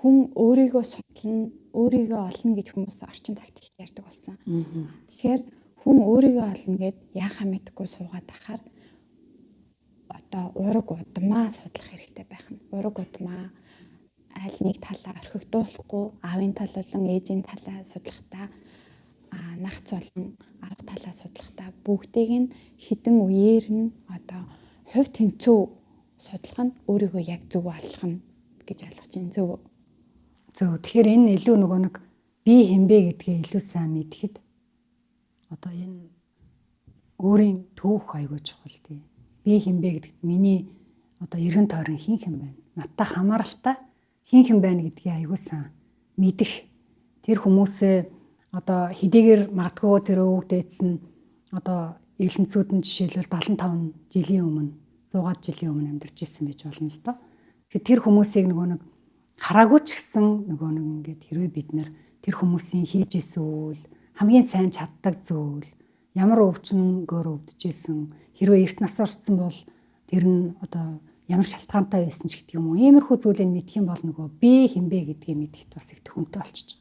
хүн өөрийгөө судлана, өөрийгөө олно гэж хүмүүс орчин цагт их ярьдаг болсон. Тэгэхээр хүн өөрийгөө олно гэд яахаа мэдгүй суугаад ахаар одоо ураг удмаа судлах хэрэгтэй байх нь. Ураг удмаа аль нэг талаа орхигдуулахгүй, аавын тал болон ээжийн талаа судлахдаа нагц болон авах талаа судлахдаа бүгдийг нь хідэн үеэр нь одоо хувь тэнцүү судлах нь өөрийгөө яг зөв олох нь гэж ойлгож байна. Зөв. Тэгэхээр энэ илүү нөгөө нэг би хэмбэ гэдгээ илүү сайн мэдхэд одоо энэ өөрийн түүх аягүй чухал тий. Би хэмбэ гэдэгт миний одоо эргэн тойрон хин хэн байна. Надтай хамааралтай хин хэн байна гэдгийг аягүй сайн мэдэх. Тэр хүмүүсээ одоо хэдийгээр магадгүй тэр өвөг дээдс нь одоо эрдэнцүүд нь жишээлбэл 75 жилийн өмнө 100 жилийн өмнө амьдарч ирсэн байж болно л доо. Тэгэхээр тэр хүмүүсийг нөгөө нэг хараагүй ч гэсэн нөгөө нэг ингээд хэрвээ бид нэр тэр хүмүүсийн хийж исэн үйл хамгийн сайн чаддаг зүйл ямар өвчнөөр өвдөжсэн хэрвээ эрт нас орсон бол тэр нь одоо ямар шалтгаантай байсан ч гэдэг юм уу иймэрхүү зүйлийг мэдэх юм бол нөгөө би хэмбэ гэдгийг мэдхэд бас их төхөмтэй болчих.